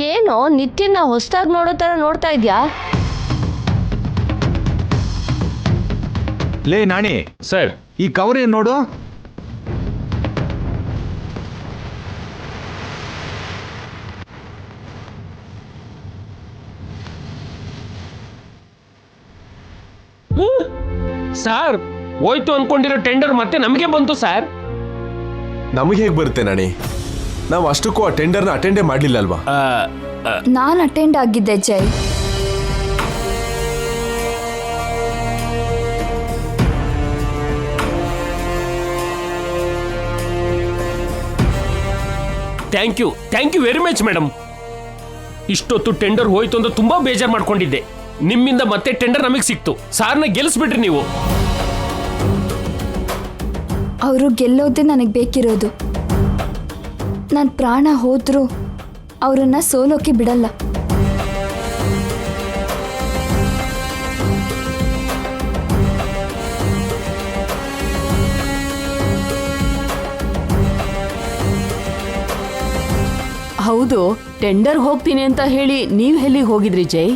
ಏನೋ ನಿತ್ಯನ ಹೊಸದಾಗಿ ನೋಡೋ ಥರ ನೋಡ್ತಾ ಇದ್ಯಾ? ಲೇ ನಾಣಿ ಸರ್, ಈ ಕವರ್ ಏನ್ ನೋಡು. ಸರ್ ಹೋಯ್ತು ಅನ್ಕೊಂಡಿರೋ ಟೆಂಡರ್ ಮತ್ತೆ ನಮಗೆ ಬಂತು ಸರ್. ನಮಗೆ ಹೇಗೆ ಬರುತ್ತೆ ನಾಣಿ? ನಾವು ಅಷ್ಟಕ್ಕೂ ಆ ಟೆಂಡರ್ನ ಅಟೆಂಡೇ ಮಾಡಲಿಲ್ಲ ಅಲ್ವಾ? ನಾನು ಅಟೆಂಡ್ ಆಗಿದ್ದೆ Jai. Thank you very much madam. ಇಷ್ಟೊತ್ತು ಟೆಂಡರ್ ಹೋಯ್ತು ಅಂತ ತುಂಬಾ ಬೇಜಾರು ಮಾಡ್ಕೊಂಡಿದ್ದೆ. ನಿಮ್ಮಿಂದ ಮತ್ತೆ ಟೆಂಡರ್ ನಮಗೆ ಸಿಕ್ತು. ಸಾರ್ನ ಗೆಲ್ಲಿಸ್ಬಿಟ್ರಿ ನೀವು. ಅವರು ಗೆಲ್ಲೋದೇ ನನಗೆ ಬೇಕಿರೋದು. ನನ್ನ ಪ್ರಾಣ ಹೋದ್ರೂ ಅವರನ್ನ ಸೋಲೋಕೆ ಬಿಡಲ್ಲ. ಹೌದು, ಟೆಂಡರ್ ಹೋಗ್ತೀನಿ ಅಂತ ಹೇಳಿ ನೀವು ಎಲ್ಲಿಗೆ ಹೋಗಿದ್ರಿ ಜೈ?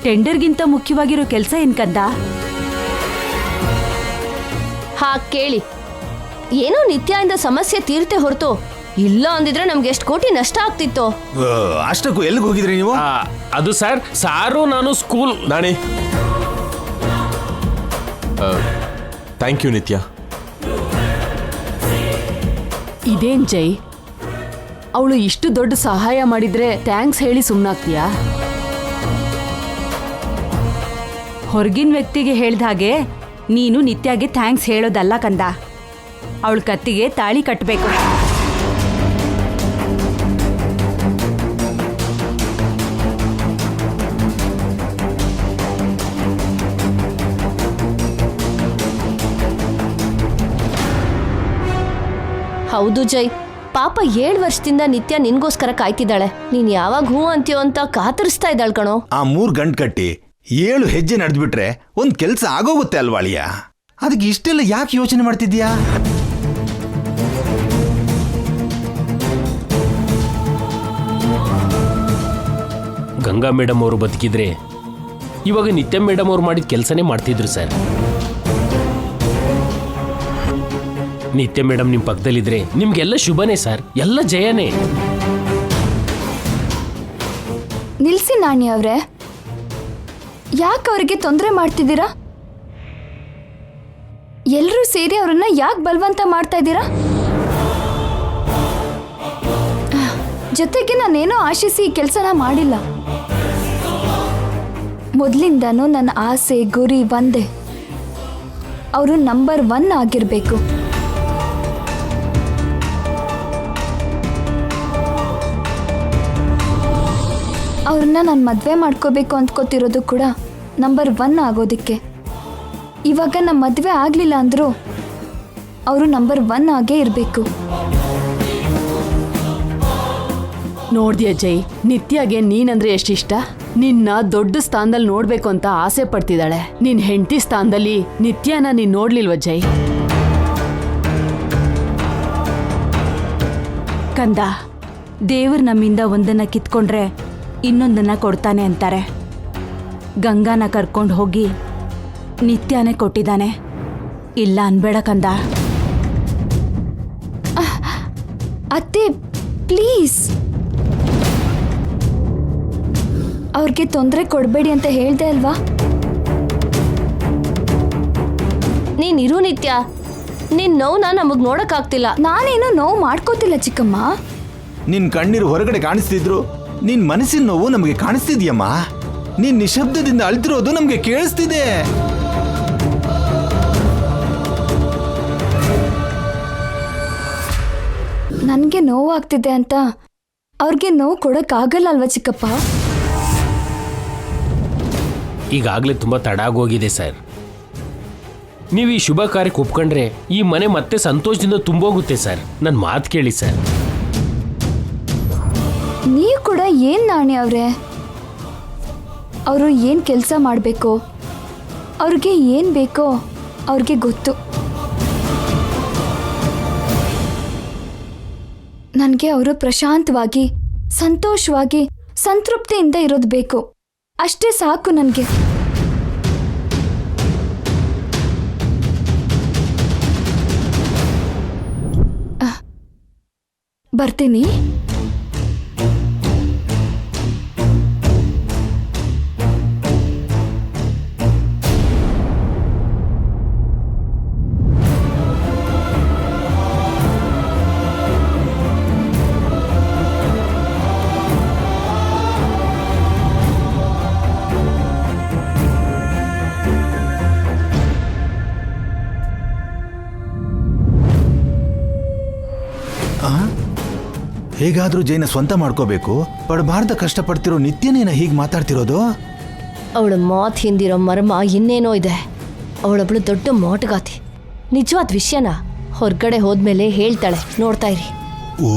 ಟೆಂಡರ್ಗಿಂತ ಮುಖ್ಯವಾಗಿರೋ ಕೆಲಸ ಏನ್ ಕಂದ? ಹಾ ಕೇಳಿ, ಏನೋ ನಿತ್ಯದಿಂದ ಸಮಸ್ಯೆ ತೀರ್ತೆ ಹೊರತು ಇಲ್ಲ ಅಂದಿದ್ರೆ ನಮ್ಗೆ ಎಷ್ಟು ಕೋಟಿ ನಷ್ಟ ಆಗ್ತಿತ್ತು. ಅಷ್ಟಕ್ಕೂ ಎಲ್ಲಿಗೆ ಹೋಗಿದ್ರಿ ನೀವು? ಅದು ಸರ್, ಸಾರು ನಾನು ಸ್ಕೂಲ್. ನಾಣಿ, ಥ್ಯಾಂಕ್ ಯು ನಿತ್ಯ. ಇದೇನ್ ಜೈ, ಅವಳು ಇಷ್ಟು ದೊಡ್ಡ ಸಹಾಯ ಮಾಡಿದ್ರೆ ಥ್ಯಾಂಕ್ಸ್ ಹೇಳಿ ಸುಮ್ಮನಾಗ್ತೀಯಾ? ಹೊರಗಿನ ವ್ಯಕ್ತಿಗೆ ಹೇಳ್ದ ಹಾಗೆ ನೀನು ನಿತ್ಯಾಗೆ ಥ್ಯಾಂಕ್ಸ್ ಹೇಳೋದಲ್ಲ ಕಂದ. ಅವಳ ಕತ್ತಿಗೆ ತಾಳಿ ಕಟ್ಟಬೇಕು. ಹೌದು ಜೈ, ಪಾಪ 7 ವರ್ಷದಿಂದ ನಿತ್ಯ ನಿನ್ಗೋಸ್ಕರ ಕಾಯ್ತಿದ್ದಾಳೆ. ನೀನ್ ಯಾವಾಗ ಹೂ ಅಂತೀಯೋ ಅಂತ ಕಾತರಿಸ್ತಾ ಇದ್ದಾಳ್ ಕಣೋ. ಆ 3 ಗಂಟು ಕಟ್ಟಿ 7 ಹೆಜ್ಜೆ ನಡೆದ್ಬಿಟ್ರೆ ಒಂದ್ ಕೆಲ್ಸ ಆಗೋಗುತ್ತೆ ಅಲ್ವಾಳಿಯ. ಅದಕ್ಕೆ ಇಷ್ಟೆಲ್ಲ ಯಾಕೆ ಯೋಚನೆ ಮಾಡ್ತಿದ್ಯಾ? ಗಂಗಾ ಮೇಡಮ್ ಅವರು ಬದುಕಿದ್ರೆ ಇವಾಗ ನಿತ್ಯ ಮೇಡಮ್ ಅವ್ರು ಮಾಡಿದ ಕೆಲಸನೇ ಮಾಡ್ತಿದ್ರು ಸರ್. ನಿತ್ಯ ಮೇಡಮ್ ನಿಮ್ ಪಕ್ಕದಲ್ಲಿದ್ರೆ ನಿಮ್ಗೆಲ್ಲ ಶುಭನೇ ಸರ್, ಎಲ್ಲ ಜಯನೇ. ನಿಲ್ಸಿ ನಾಣಿ ಅವ್ರೆ, ಯಾಕೆ ಅವರಿಗೆ ತೊಂದರೆ ಮಾಡ್ತಿದ್ದೀರಾ? ಎಲ್ಲರೂ ಸೇರಿ ಅವರನ್ನ ಯಾಕೆ ಬಲವಂತ ಮಾಡ್ತಾ ಇದ್ದೀರಾ? ಜೊತೆಗೆ ನಾನೇನೋ ಆಶಿಸಿ ಈ ಕೆಲಸನ ಮಾಡಿಲ್ಲ. ಮೊದಲಿಂದನೂ ನನ್ನ ಆಸೆ ಗುರಿ ಒಂದೇ, ಅವರು ನಂಬರ್ 1 ಆಗಿರಬೇಕು. ಅವ್ರನ್ನ ನಾನು ಮದುವೆ ಮಾಡ್ಕೋಬೇಕು ಅಂದ್ಕೋತಿರೋದು ಕೂಡ ನಂಬರ್ 1 ಆಗೋದಕ್ಕೆ. ಇವಾಗ ನಮ್ಮ ಮದುವೆ ಆಗಲಿಲ್ಲ ಅಂದರೂ ಅವರು ನಂಬರ್ 1 ಆಗೇ ಇರಬೇಕು. ನೋಡ್ದ್ಯಾ ಜೈ, ನಿತ್ಯಾಗೆ ನೀನಂದ್ರೆ ಎಷ್ಟಿಷ್ಟ. ನಿನ್ನ ದೊಡ್ಡ ಸ್ಥಾನದಲ್ಲಿ ನೋಡ್ಬೇಕು ಅಂತ ಆಸೆ ಪಡ್ತಿದ್ದಾಳೆ. ನಿನ್ ಹೆಂಡತಿ ಸ್ಥಾನದಲ್ಲಿ ನಿತ್ಯನ ನೀನ್ ನೋಡ್ಲಿಲ್ವ ಜೈ? ಕಂದ, ದೇವ್ರು ನಮ್ಮಿಂದ ಒಂದನ್ನ ಕಿತ್ಕೊಂಡ್ರೆ ಇನ್ನೊಂದನ್ನ ಕೊಡ್ತಾನೆ ಅಂತಾರೆ. ಗಂಗಾನ ಕರ್ಕೊಂಡು ಹೋಗಿ ನಿತ್ಯನೇ ಕೊಟ್ಟಿದ್ದಾನೆ. ಇಲ್ಲ ಅನ್ಬೇಡ ಕಂದ. ಅತ್ತೆ ಪ್ಲೀಸ್, ಅವ್ರಿಗೆ ತೊಂದರೆ ಕೊಡಬೇಡಿ ಅಂತ ಹೇಳ್ದೆ ಅಲ್ವಾ? ನೀನಿರು ನಿತ್ಯ, ನಿನ್ ನೋವ್ನ ನಮಗ್ ನೋಡಕ್ಕಾಗ್ತಿಲ್ಲ. ನಾನೇನೋ ನೋವು ಮಾಡ್ಕೋತಿಲ್ಲ ಚಿಕ್ಕಮ್ಮ. ನಿನ್ ಕಣ್ಣೀರು ಹೊರಗಡೆ ಕಾಣಿಸ್ತಿದ್ರು, ನಿನ್ ಮನಸ್ಸಿನ ನೋವು ನಮಗೆ ಕಾಣಿಸ್ತಿದ್ಯಮ್ಮ. ನೀನ್ ನಿಶಬ್ದದಿಂದ ಅಳ್ತಿರೋದು ನಮ್ಗೆ ಕೇಳಿಸ್ತಿದೆ. ನನಗೆ ನೋವಾಗ್ತಿದೆ ಅಂತ ಅವ್ರಿಗೆ ನೋವು ಕೊಡೋಕ್ಕಾಗಲ್ಲ ಅಲ್ವಾ ಚಿಕ್ಕಪ್ಪ? ಈಗಾಗಲೇ ತುಂಬಾ ತಡ ಆಗೋಗಿದೆ ಸರ್. ನೀವು ಈ ಶುಭ ಕಾರ್ಯಕ್ಕೆ ಒಪ್ಕೊಂಡ್ರೆ ಈ ಮನೆ ಮತ್ತೆ ಸಂತೋಷದಿಂದ ತುಂಬೋಗುತ್ತೆ ಸರ್. ನನ್ನ ಮಾತು ಕೇಳಿ ಸರ್. ನೀವು ಕೂಡ ಏನ್ ನಾಣಿ ಅವ್ರೆ, ಅವರು ಏನು ಕೆಲಸ ಮಾಡಬೇಕೋ, ಅವ್ರಿಗೆ ಏನು ಬೇಕೋ ಅವ್ರಿಗೆ ಗೊತ್ತು. ನನಗೆ ಅವರು ಪ್ರಶಾಂತವಾಗಿ ಸಂತೋಷವಾಗಿ ಸಂತೃಪ್ತಿಯಿಂದ ಇರೋದು ಬೇಕು. ಅಷ್ಟೇ ಸಾಕು ನನಗೆ. ಬರ್ತೀನಿ. ಹೇಗಾದ್ರೂ ಜೈನ ಸ್ವಂತ ಮಾಡ್ಕೋಬೇಕು. ಪಡಬಾರ್ದ ಕಷ್ಟಪಡ್ತಿರೋ ನಿತ್ಯನೇನ ಹೀಗೆ ಮಾತಾಡ್ತಿರೋದು? ಅವಳ ಮಾತು ಹಿಂದಿರೋ ಮರ್ಮ ಇನ್ನೇನೋ ಇದೆ. ಅವಳೊಬ್ಳು ದೊಡ್ಡ ಮೋಟಗಾತಿ. ನಿಜವಾದ ವಿಷಯನ ಹೊರಗಡೆ ಹೋದ್ಮೇಲೆ ಹೇಳ್ತಾಳೆ, ನೋಡ್ತಾ ಇರಿ. ಓ,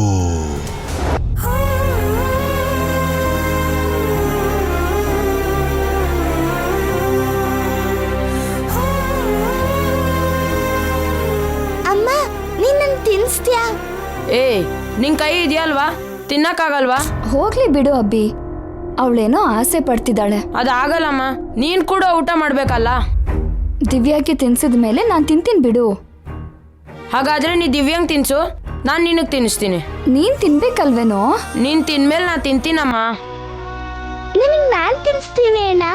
ಅಮ್ಮ, ನೀನ್ ನನ್ ತಿನ್ಸ್ತ್ಯಾ? ಏ ನಿನ್ ಕೈ ಇದೆಯಲ್ವಾ, ತಿನ್ನಕ್ಕಾಗಲ್ವಾ? ಹೋಗ್ಲಿ ಬಿಡು ಅಬ್ಬಿ, ಅವಳೇನೋ ಆಸೆ ಪಡ್ತಿದ್ದಾಳೆ. ಅದಾಗಲ್ಲಮ್ಮ, ನೀನ್ ಕೂಡ ಊಟ ಮಾಡ್ಬೇಕಲ್ಲ. ದಿವ್ಯಾಗೆ ತಿನ್ಸಿದ ಮೇಲೆ ನಾನು ತಿಂತೀನಿ ಬಿಡು. ಹಾಗಾದ್ರೆ ನೀ ದಿವ್ಯಾಂಗ್ ತಿನ್ಸು, ನಾನ್ ನಿನಗ್ ತಿನ್ನಿಸ್ತೀನಿ. ನೀನ್ ತಿನ್ಬೇಕಲ್ವೇನೋ? ನೀನ್ ತಿನ್ಮೇಲೆ ನಾ ತಿಂತೀನಮ್ಮ. ನಿನಗ್ ನಾನ್ ತಿನ್ಸ್ತೀನಿ ಅಣ್ಣ.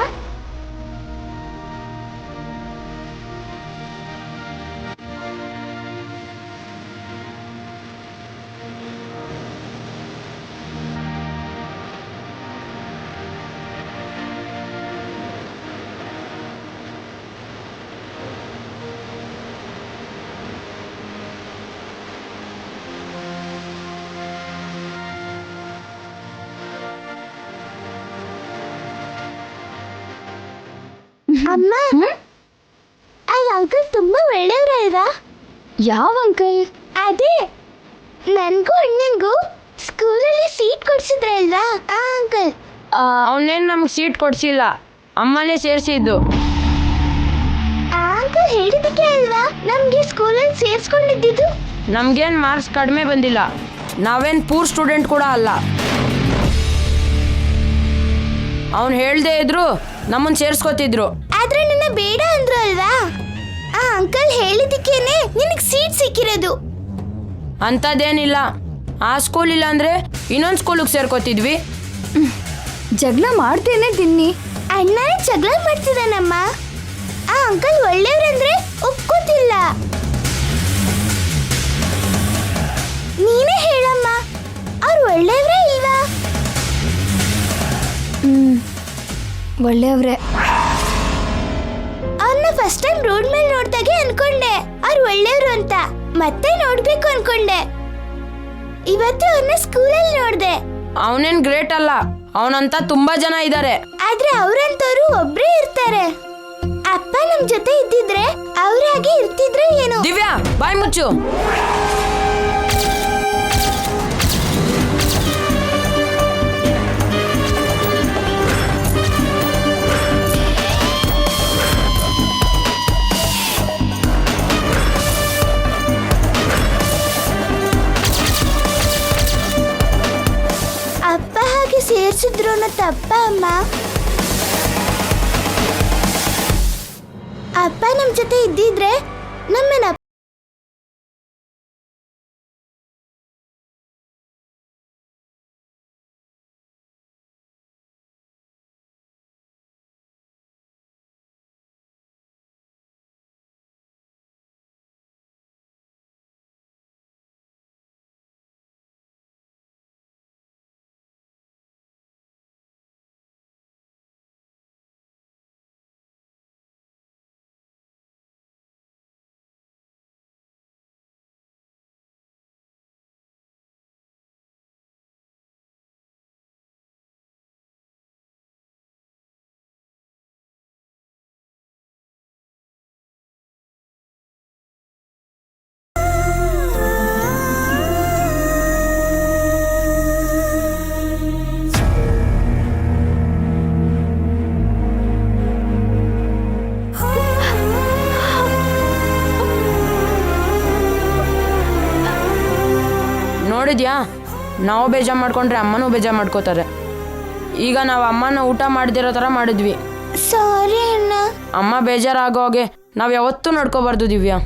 ಅಮ್ಮ, ಆ ಅಂಕಲ್ ತುಂಬಾ ಒಳ್ಳೆಯವರಲ್ವಾ? ಯಾವ ಅಂಕಲ್? ಅದೇ ನನ್ಗೂ ಅಣ್ಣಂಗೂ ಸ್ಕೂಲಲ್ಲಿ ಸೀಟ್ ಕೊಡ್ಸಿದ್ರಲ್ವಾ, ಆ ಅಂಕಲ್. ಅವನೇನ್ ನಮ್ಗೆ ಸೀಟ್ ಕೊಡ್ಸಿಲ್ಲ, ಅಮ್ಮನೇ ಸೇರಿಸಿದ್ದು. ಆ ಅಂಕಲ್ ಹೇಳಿದಕ್ಕೆ ಅಲ್ವಾ ನಮ್ಗೆ ಸ್ಕೂಲಲ್ಲಿ ಸೇರ್ಸ್ಕೊಂಡಿದ್ದು. ನಮ್ಗೇನ್ ಮಾರ್ಕ್ಸ್ ಕಡಿಮೆ ಬಂದಿಲ್ಲ, ನಾವೇನ್ ಪೂರ್ ಸ್ಟೂಡೆಂಟ್ ಕೂಡ ಅಲ್ಲ. ಅವ್ನು ಹೇಳ್ದೇ ಇದ್ರು ನಮ್ಮನ್ನ ಸೇರ್ಸ್ಕೊತಿದ್ರು. ಆದ್ರೆ ನನ್ನ ಬೇಡ ಅಂದ್ರು ಅಲ್ವಾ, ಆ ಅಂಕಲ್ ಹೇಳಿದಕ್ಕೇನೆ ನಿನಗ್ ಸೀಟ್ ಸಿಕ್ಕಿರೋದು. ಅಂಥದ್ದೇನಿಲ್ಲ, ಆ ಸ್ಕೂಲ್ ಇಲ್ಲ ಅಂದ್ರೆ ಇನ್ನೊಂದು ಸ್ಕೂಲಿಗೆ ಸೇರ್ಕೋತಿದ್ವಿ. ಜಗಳ ಮಾಡ್ತೇನೆ ತಿನ್ನಿ. ಅಣ್ಣನೇ ಜಗಳ ಮಾಡ್ತಿದ್ದಾನಮ್ಮ. ಆ ಅಂಕಲ್ ಒಳ್ಳೆಯವ್ರಂದ್ರೆ ಒಪ್ಕೋತಿಲ್ಲ. ನೀನೇ ಹೇಳಮ್ಮ, ಅವ್ರು ಒಳ್ಳೆಯವ್ರೇ ಇಲ್ವಾ? ಒಳ್ಳೆಯವ್ರೆ. ಅವ್ರನ್ನ ಫಸ್ಟ್ ಟೈಮ್ ರೋಡ್ ಮೇಲೆ ನೋಡ್ದಾಗೆ ಅನ್ಕೊಂಡೆ ಅವ್ರು ಒಳ್ಳೆಯವ್ರು ಅಂತ. ಮತ್ತೆ ನೋಡ್ಬೇಕು ಅನ್ಕೊಂಡೆ. ಇವತ್ತು ಅವ್ರನ್ನ ಸ್ಕೂಲಲ್ಲಿ ನೋಡ್ದೆ. ಅವನೇನ್ ಗ್ರೇಟ್ ಅಲ್ಲ, ಅವನಂತ ತುಂಬಾ ಜನ ಇದ್ದಾರೆ. ಆದ್ರೆ ಅವ್ರಂತವ್ರು ಒಬ್ರೇ ಇರ್ತಾರೆ. ಅಪ್ಪ ನಮ್ ಜೊತೆ ಇದ್ದಿದ್ರೆ ಅವ್ರಾಗೆ ಇರ್ತಿದ್ರು ಏನೋ. ದಿವ್ಯಾ, ಬಾಯ್ ಮುಚ್ಚು. ಅಪ್ಪ ಹಾಗೆ ಸೇರ್ಸಿದ್ರು ಅನ್ನೋ ತಪ್ಪ ಅಮ್ಮ? ಅಪ್ಪ ನಮ್ ಜೊತೆ ಇದ್ದಿದ್ರೆ ನಮ್ಮನ್ನ ನೋಡಿದ್ಯಾ, ನಾವು ಬೇಜಾರು ಮಾಡ್ಕೊಂಡ್ರೆ ಅಮ್ಮನೂ ಬೇಜಾರು ಮಾಡ್ಕೋತಾರೆ. ಈಗ ನಾವು ಅಮ್ಮನ ಊಟ ಮಾಡ್ದಿರೋ ಥರ ಮಾಡಿದ್ವಿ. ಸಾರಿ ಅಣ್ಣ. ಅಮ್ಮ ಬೇಜಾರಾಗೋ ಹಾಗೆ ನಾವು ಯಾವತ್ತೂ ನಡ್ಕೋಬಾರ್ದು ದಿವ್ಯಾ.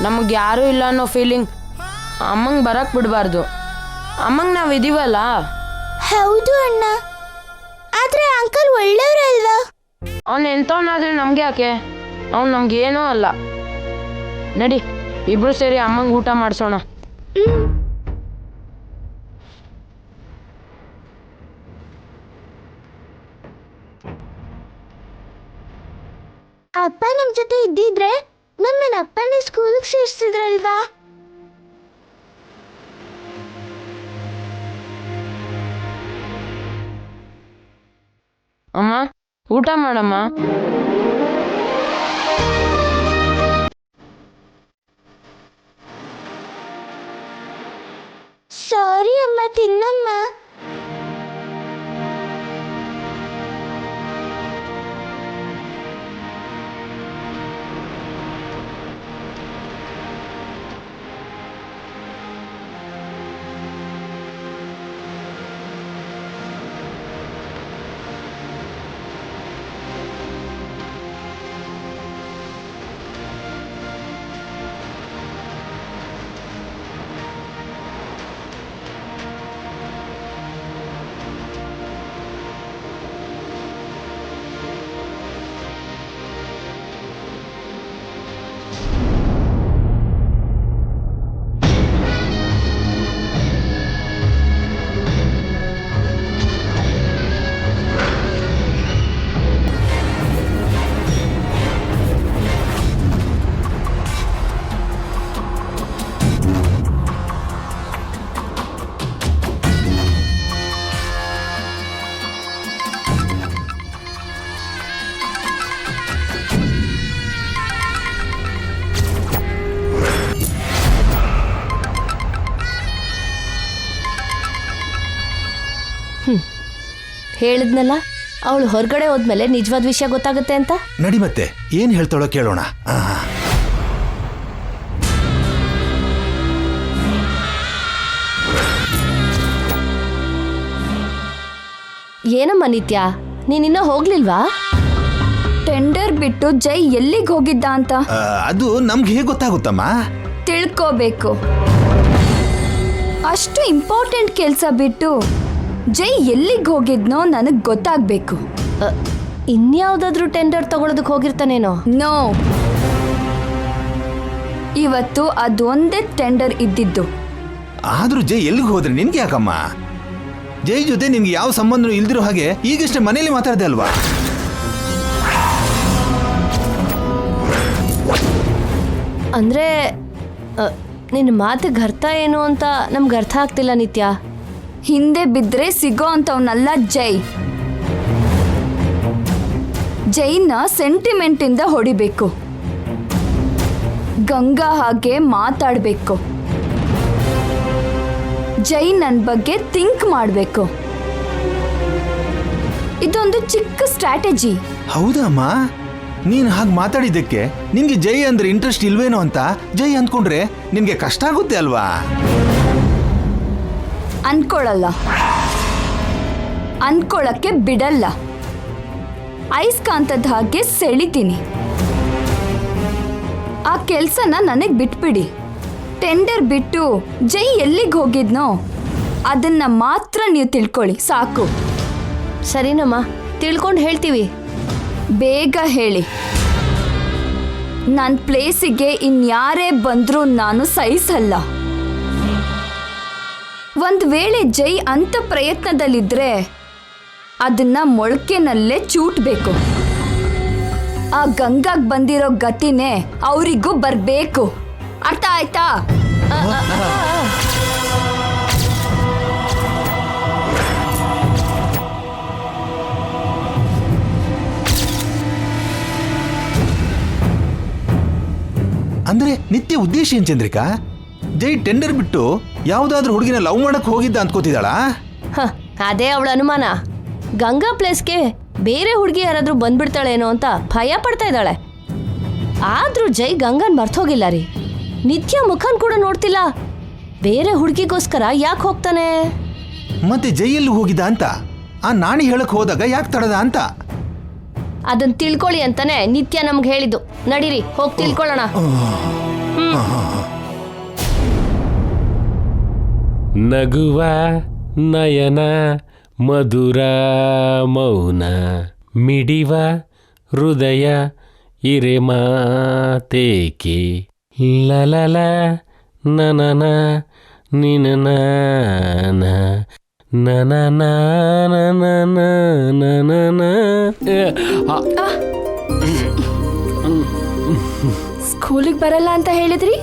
ನಮಗೆ ಯಾರೂ ಇಲ್ಲ ಅನ್ನೋ ಫೀಲಿಂಗ್ ಅಮ್ಮಂಗೆ ಬರಕ್ಕೆ ಬಿಡಬಾರ್ದು. ಅಮ್ಮಂಗೆ ನಾವು ಇದೀವಲ್ಲ. ಹೌದು ಅಣ್ಣ, ಆದ್ರೆ ಅಂಕಲ್ ಒಳ್ಳೆಯವರಲ್ವಾ? ಅವ್ನು ಎಂಥವನಾದ್ರೆ ನಮಗೆ ಯಾಕೆ? ಅವ್ನು ನಮ್ಗೇನೂ ಅಲ್ಲ. ನಡಿ ಇಬ್ರು ಸೇರಿ ಅಮ್ಮಂಗೆ ಊಟ ಮಾಡಿಸೋಣ. ಅಪ್ಪ ನಮ್ ಜೊತೆ ಇದ್ದಿದ್ರೆ ನನ್ನ ಅಪ್ಪನೇ ಸ್ಕೂಲ್ಗೆ ಸೇರಿಸಿದ್ರಲ್ವಾ? ಅಮ್ಮ ಊಟ ಮಾಡಮ್ಮ. ಸಾರಿ ಅಮ್ಮ, ತಿನ್ನಮ್ಮ. ಹೇಳಿದ್ನಲ್ಲ, ಅವಳು ಹೊರಗಡೆ ಹೋದ್ಮೇಲೆ ನಿಜವಾದ ವಿಷಯ ಗೊತ್ತಾಗುತ್ತೆ ಅಂತ. ನಡಿ ಮತ್ತೆ ಏನ್ ಹೇಳ್ತಾಳೋ ಕೇಳೋಣ. ಏನಮ್ಮ ನಿತ್ಯ, ನೀನಿನ್ನ ಹೋಗ್ಲಿಲ್ವಾ? ಟೆಂಡರ್ ಬಿಟ್ಟು ಜೈ ಎಲ್ಲಿಗೆ ಹೋಗಿದ್ದ ಅಂತ ಅದು ನಮ್ಗೆ ಹೇಗೆ ಗೊತ್ತಾಗುತ್ತಮ್ಮ? ತಿಳ್ಕೋಬೇಕು. ಅಷ್ಟು ಇಂಪಾರ್ಟೆಂಟ್ ಕೆಲಸ ಬಿಟ್ಟು ಜೈ ಎಲ್ಲಿಗೆ ಹೋಗಿದ್ನೋ ನನಗೆ ಗೊತ್ತಾಗಬೇಕು. ಇನ್ಯಾವುದಾದ್ರೂ ಟೆಂಡರ್ ತಗೊಳೋದಕ್ಕೆ ಹೋಗಿರ್ತಾನೇನೋ? ನೋ, ಇವತ್ತು ಅದೊಂದೇ ಟೆಂಡರ್ ಇದ್ದಿದ್ದು. ಆದ್ರೂ ಜೈ ಎಲ್ಲಿಗೆ ಹೋದ್ರೆ ನಿನ್ಗೆ ಯಾಕಮ್ಮ? ಜೈ ಜೊತೆ ನಿನ್ಗೆ ಯಾವ ಸಂಬಂಧನೂ ಇಲ್ದಿರೋ ಹಾಗೆ ಈಗಷ್ಟೇ ಮನೇಲಿ ಮಾತಾಡ್ದೆ ಅಲ್ವಾ? ಅಂದ್ರೆ ನಿನ್ನ ಮಾತಿಗೆ ಅರ್ಥ ಏನು ಅಂತ ನಮ್ಗೆ ಅರ್ಥ ಆಗ್ತಿಲ್ಲ ನಿತ್ಯ. ಹಿಂದೆ ಬಿದ್ದರೆ ಸಿಗೋ ಅಂತವನಲ್ಲ ಜೈ. ಜೈನ ಸೆಂಟಿಮೆಂಟಿಂದ ಹೊಡಿಬೇಕು. ಗಂಗಾ ಹಾಗೆ ಮಾತಾಡಬೇಕು. ಜೈ ನನ್ನ ಬಗ್ಗೆ ಥಿಂಕ್ ಮಾಡಬೇಕು. ಇದೊಂದು ಚಿಕ್ಕ ಸ್ಟ್ರಾಟಜಿ. ಹೌದಾ ಅಮ್ಮ? ನೀನ್ ಹಾಗೆ ಮಾತಾಡಿದ್ದಕ್ಕೆ ನಿನ್ಗೆ ಜೈ ಅಂದ್ರೆ ಇಂಟ್ರೆಸ್ಟ್ ಇಲ್ವೇನೋ ಅಂತ ಜೈ ಅಂದ್ಕೊಂಡ್ರೆ ನಿನ್ಗೆ ಕಷ್ಟ ಆಗುತ್ತೆ ಅಲ್ವಾ? ಅನ್ಕೊಳ್ಳಲ್ಲ, ಅನ್ಕೊಳ್ಳಕ್ಕೆ ಬಿಡಲ್ಲ. ಅಯಸ್ಕಾಂತದ ಹಾಗೆ ಸೆಳಿತೀನಿ. ಆ ಕೆಲಸನ ನನಗೆ ಬಿಟ್ಬಿಡಿ. ಟೆಂಡರ್ ಬಿಟ್ಟು ಜೈ ಎಲ್ಲಿಗೆ ಹೋಗಿದ್ನೋ ಅದನ್ನ ಮಾತ್ರ ನೀವು ತಿಳ್ಕೊಳ್ಳಿ ಸಾಕು. ಸರಿನಮ್ಮ, ತಿಳ್ಕೊಂಡು ಹೇಳ್ತೀವಿ. ಬೇಗ ಹೇಳಿ. ನನ್ನ ಪ್ಲೇಸಿಗೆ ಇನ್ಯಾರೇ ಬಂದರೂ ನಾನು ಸಹಿಸಲ್ಲ. ಒಂದು ವೇಳೆ ಜೈ ಅಂತ ಪ್ರಯತ್ನದಲ್ಲಿದ್ರೆ ಅದನ್ನ ಮೊಳಕೆನಲ್ಲೇ ಚೂಟ್ಬೇಕು. ಆ ಗಂಗಾಗ್ ಬಂದಿರೋ ಗತಿನೇ ಅವರಿಗೂ ಬರಬೇಕು. ಅರ್ಥ ಆಯ್ತಾ? ಅಂದ್ರೆ ನಿತ್ಯ ಉದ್ದೇಶ ಏನ್ ಚಂದ್ರಿಕಾ? ಜೈ ಟೆಂಡರ್ ಬಿಟ್ಟು ಯಾವ್ದಾದ್ರೂ ಹುಡುಗಿನ ಲವ್ ಮಾಡಕ್ ಹೋಗಿದ್ದ ಅನ್ಕೋತಿದ್ದಾಳಾ? ಅದೇ ಅವಳ ಅನುಮಾನ. ಗಂಗಾ ಪ್ಲೇಸ್ಗೆ ಬೇರೆ ಹುಡುಗಿ ಯಾರಾದ್ರೂ ಬಂದ್ಬಿಡ್ತಾಳೇನೋ ಅಂತ ಭಯ ಪಡ್ತಾ ಇದ್ದಾಳೆ. ಆದ್ರೂ ಜೈ ಗಂಗನ್ ಮರ್ತೋಗಿಲ್ಲ ರೀ. ನಿತ್ಯ ಮುಖನ್ ಕೂಡ ನೋಡ್ತಿಲ್ಲ. ಬೇರೆ ಹುಡುಗಿಗೋಸ್ಕರ ಯಾಕೆ ಹೋಗ್ತಾನೆ? ಮತ್ತೆ ಜೈಯಲ್ಲಿ ಹೋಗಿದ ಅಂತ ಆ ನಾಣಿ ಹೇಳಕ್ ಹೋದಾಗ ಯಾಕೆ ತಡದ ಅಂತ. ಅದನ್ ತಿಳ್ಕೊಳ್ಳಿ ಅಂತಾನೆ ನಿತ್ಯ ನಮ್ಗೆ ಹೇಳಿದ್ದು. ನಡೀರಿ ಹೋಗಿ ತಿಳ್ಕೊಳ್ಳೋಣ. ನಗುವ ನಯನ ಮಧುರ ಮೌನ ಮಿಡಿವ ಹೃದಯ ಇರೆ ಮಾತೇಕೆ ಲಲಲ ನನನ ನಿನನ ನನನ ನನನ. ಸ್ಕೂಲಿಗೆ ಬರಲ್ಲ ಅಂತ ಹೇಳಿದ್ರಿ,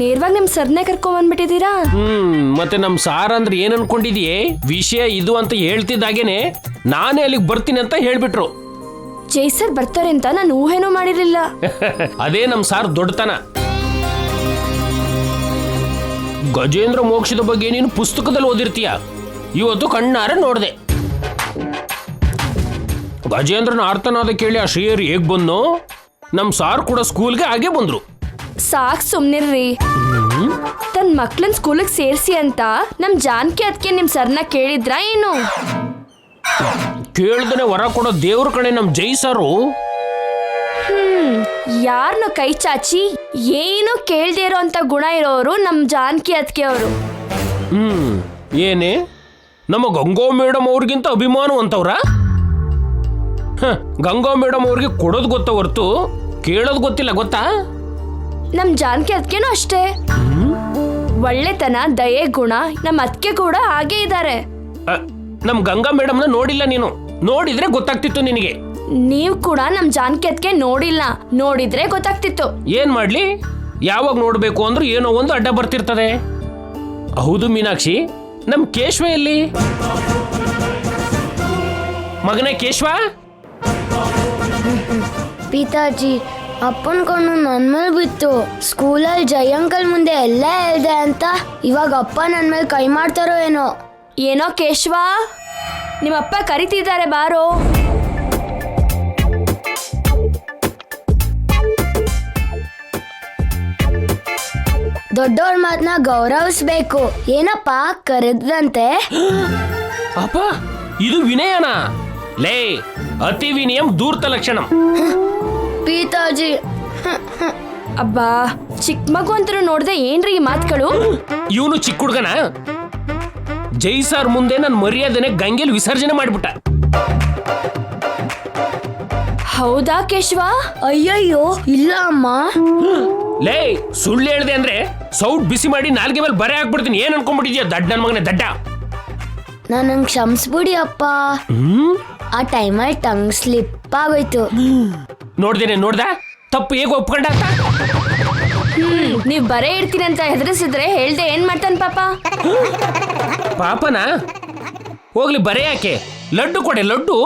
ನೇರವಾಗಿ ನಿಮ್ ಸರ್ನೇ ಕರ್ಕೊಂಡ್ಬಂದ್ಬಿಟ್ಟಿದ್ದೀರಾ. ಮತ್ತೆ ನಮ್ ಸಾರ್ ಅಂದ್ರೆ ಏನ್ ಅನ್ಕೊಂಡಿದೀಯೇ? ವಿಷಯ ಇದು ಅಂತ ಹೇಳ್ತಿದ್ದಾಗೇನೆ ನಾನೇ ಅಲ್ಲಿಗೆ ಬರ್ತೀನಿ ಅಂತ ಹೇಳ್ಬಿಟ್ರು. ಜೈ ಸರ್ ಬರ್ತಾರೆ ಅಂತ ನಾನು ಊಹೆನೂ ಮಾಡಿರ್ಲಿಲ್ಲ. ಅದೇ ನಮ್ ಸಾರ್ ದೊಡ್ಡತನ. ಗಜೇಂದ್ರ ಮೋಕ್ಷದ ಬಗ್ಗೆ ನೀನು ಪುಸ್ತಕದಲ್ಲಿ ಓದಿರ್ತೀಯ, ಇವತ್ತು ಕಣ್ಣಾರೆ ನೋಡ್ದೆ. ಗಜೇಂದ್ರನ ಆರ್ತನಾದ ಕೇಳಿ ಆ ಶ್ರೀಯರು ಹೇಗ್ ಬಂದು ನಮ್ ಸಾರ್ ಕೂಡ ಸ್ಕೂಲ್ಗೆ ಹಾಗೆ ಬಂದ್ರು. ಸಾಕ್ ಸುಮ್ನಿರ್ರಿ. ತನ್ ಮಕ್ಳನ್ ಸ್ಕೂಲಿಗೆ ಸೇರ್ಸಿ ಅಂತ ನಮ್ ಜಾನ್ಕಿ ಅದಕ್ಕೆ ನಿಮ್ ಸರ್ನ ಕೇಳಿದ್ರಾ ಏನು? ಕೇಳ್ದನೆ ವರ ಕೊಡೋ ದೇವ್ರ ಕಣೆ ನಮ್ ಜೈ ಸಾರು. ಯಾರನ್ನು ಕೈ ಚಾಚಿ ಏನು ಕೇಳ್ದೇ ಇರೋ ಅಂತ ಗುಣ ಇರೋರು ನಮ್ ಜಾನ್ಕಿ ಅದಕ್ಕೆ ಅವರು. ಏನೇ ನಮ್ಮ ಗಂಗಾ ಮೇಡಮ್ ಅವ್ರಿಗಿಂತ ಅಭಿಮಾನವಂತವ್ರ? ಗಂಗಾ ಮೇಡಮ್ ಅವ್ರಿಗೆ ಕೊಡೋದು ಗೊತ್ತ ಹೊರ್ತು ಕೇಳೋದು ಗೊತ್ತಿಲ್ಲ, ಗೊತ್ತಾ? ನಮ್ ಜಾನ್ಕಿ ಅದಕ್ಕೇನು ಅಷ್ಟೇ. ಒಳ್ಳೆತನ ದಯೆ ಗುಣ ನಮ್ ಅದಕ್ಕೆ ಕೂಡ ಹಾಗೆ ಇದ್ದಾರೆ. ನಮ್ ಗಂಗಾ ಮೇಡಮ್ನ ನೋಡಿಲ್ಲ ನೀನು, ನೋಡಿದ್ರೆ ಗೊತ್ತಾಗ್ತಿತ್ತು ನಿನಗೆ. ನೀವ್ ಕೂಡ ನಮ್ ಜಾನ್ಕಿ ಅದಕ್ಕೆ ನೋಡಿಲ್ಲ, ನೋಡಿದ್ರೆ ಗೊತ್ತಾಗ್ತಿತ್ತು. ಏನ್ ಮಾಡ್ಲಿ, ಯಾವಾಗ ನೋಡ್ಬೇಕು ಅಂದ್ರೂ ಏನೋ ಒಂದು ಅಡ್ಡ ಬರ್ತಿರ್ತದೆ. ಹೌದು ಮೀನಾಕ್ಷಿ, ನಮ್ ಕೇಶವ ಎಲ್ಲಿ? ಮಗನೇ ಕೇಶವ. ಪಿತಾಜಿ, ಅಪ್ಪನ ಕಣ್ಣು ನನ್ ಮೇಲೆ ಬಿತ್ತು. ಸ್ಕೂಲಲ್ಲಿ ಜೈ ಅಂಕಲ್ ಮುಂದೆ ಎಲ್ಲ ಹೇಳ್ದೆ ಅಂತ ಇವಾಗ ಅಪ್ಪ ನನ್ ಮೇಲೆ ಕೈ ಮಾಡ್ತಾರೋ ಏನೋ. ಏನೋ ಕೇಶವ, ನಿಮ್ಮಪ್ಪ ಕರಿತಿದ್ದಾರೆ, ಬಾರೋ. ದೊಡ್ಡವ್ರ ಮಾತನ್ನ ಗೌರವಿಸ್ಬೇಕು. ಏನಪ್ಪ ಕರೆದಂತೆ? ಅಪ್ಪ ಇದು ವಿನಯನ? ಲೇ, ಅತಿ ವಿನಯಂ ದೂರ್ತ ಲಕ್ಷಣಂ. ಪಿತಾಜಿ, ಅಬ್ಬಾ, ಚಿಕ್ಕ ಮಗು ಅಂತರೂ ನೋಡ್ದೆ ಏನ್ರಿ ಈ ಮಾತುಗಳು? ಇವನು ಚಿಕ್ಕ ಹುಡುಗನ? ಜೈ ಸಾರ್ ಮುಂದೆ ನನ್ನ ಮರ್ಯಾದನೆ ಗಂಗೆಲ್ ವಿಸರ್ಜನೆ ಮಾಡ್ಬಿಟ್ಟ. ಹೌದಾ ಕೇಶವ? ಅಯ್ಯಯ್ಯೋ ಇಲ್ಲ ಅಮ್ಮ. ಲೇ, ಸುಳ್ಳು ಹೇಳ್ದೆ ಅಂದ್ರೆ ಸೌಟ್ ಬಿಸಿ ಮಾಡಿ ನಾಲ್ಗೆ ಮೇಲೆ ಬರೆ ಹಾಕ್ಬಿಡ್ತೀನಿ. ಏನ್ ಅನ್ಕೊಂಡ್ಬಿಟ್ಟಿದ್ಯಾ ದಡ್ಡ ನನ್ ಮಗನೇ ದಡ್ಡ? ನನಗೆ ಕ್ಷಮಿಸ್ಬಿಡಿ ಅಪ್ಪ. ಆ ಟೈಮಲ್ಲಿ ಟಂಗ್ ಸ್ಲಿಪ್ ಆಗೋಯ್ತು. ನೋಡ್ದ ತಪ್ಪು ಹೇಗೆ ಒಪ್ಕೊಂಡ? ನೀವ್ ಬರೇ ಇರ್ತೀನಿ ಅಂತ ಹೆದರಿಸಿದ್ರೆ ಹೇಳ್ದೆ ಏನ್ ಮಾಡ್ತಾನೆ ಪಾಪ? ಪಾಪನ ಹೋಗ್ಲಿ, ಬರೇ ಯಾಕೆ? ಲಡ್ಡು ಕೊಡೆ, ಲಡ್ಡು.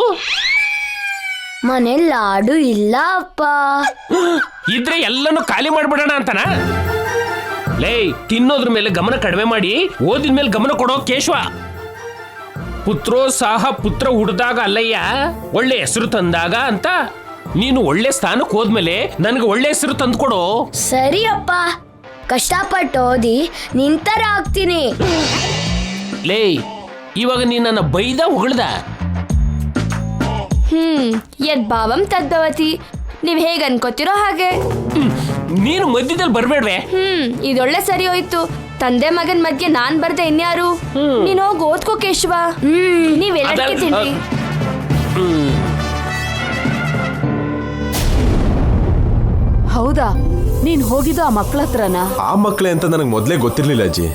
ಮನೇಲಿ ಲಾಡು ಇಲ್ಲ ಅಪ್ಪ. ಇದ್ರೆ ಎಲ್ಲನೂ ಖಾಲಿ ಮಾಡ್ಬಿಡೋಣ ಅಂತನ? ಲೇ, ತಿನ್ನೋದ್ರ ಮೇಲೆ ಗಮನ ಕಡಿಮೆ ಮಾಡಿ ಓದಿನ ಮೇಲೆ ಗಮನ ಕೊಡೋ ಕೇಶವ. ಪುತ್ರೋತ್ಸಾಹ ಪುತ್ರ ಹುಡ್ದಾಗ ಅಲ್ಲಯ್ಯ, ಒಳ್ಳೆ ಹೆಸರು ತಂದಾಗ ಅಂತ. ನೀನು ಒಳ್ಳೆ ಸ್ಥಾನಕ್ಕೆ ಹೋದ್ಮೇಲೆ ನನಗೆ ಒಳ್ಳೆ ಹೆಸರು ತಂದ್ಕೊಡು. ಸರಿ ಅಪ್ಪ, ಕಷ್ಟಪಟ್ಟು ಓದಿ ನಿಂತರ ಆಗ್ತೀನಿ. ಲೇ, ಇವಾಗ ನೀ ನನ್ನ ಬೈದ ಹೊಗಳ್ದ? ಯದ್ ಭಾವಂ ತದ್ಭವತಿ. ನೀವ್ ಹೇಗ್ ಅನ್ಕೋತಿರೋ ಹಾಗೆ. ನೀನು ಮಧ್ಯದಲ್ಲಿ ಬರ್ಬೇಡ್ವೆ. ಇದೊಳ್ಳೆ ಸರಿ ಹೋಯ್ತು. ತಂದೆ ಮಗನ್ ಮಧ್ಯೆ ನಾನ್ ಬರ್ದೆ ಇನ್ಯಾರು? ನೀನ್ ಹೋಗಿ ಓದ್ಕೋ ಕೇಶವ. ನೀವೆಲ್ಲ ತಿಂಡಿ. ಹೌದಾ, ನೀನ್ ಹೋಗಿದ್ದು ಆ ಮಕ್ಳ ಹತ್ರನಾ? ಆ ಮಕ್ಕಳೇ ಅಂತ ನನಗೆ ಮೊದಲೇ ಗೊತ್ತಿರ್ಲಿಲ್ಲ ಅಜ್ಜಿ.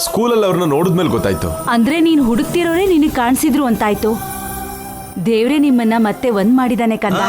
ಸ್ಕೂಲಲ್ಲಿ ಅವ್ರನ್ನ ನೋಡಿದ್ಮೇಲೆ ಗೊತ್ತಾಯ್ತು. ಅಂದ್ರೆ ನೀನ್ ಹುಡುಕ್ತಿರೋರೇ ನಿನಗೆ ಕಾಣಿಸಿದ್ರು ಅಂತಾಯ್ತು. ದೇವ್ರೇ ನಿಮ್ಮನ್ನ ಮತ್ತೆ ಒಂದ್ ಮಾಡಿದಾನೆ ಕಂದ.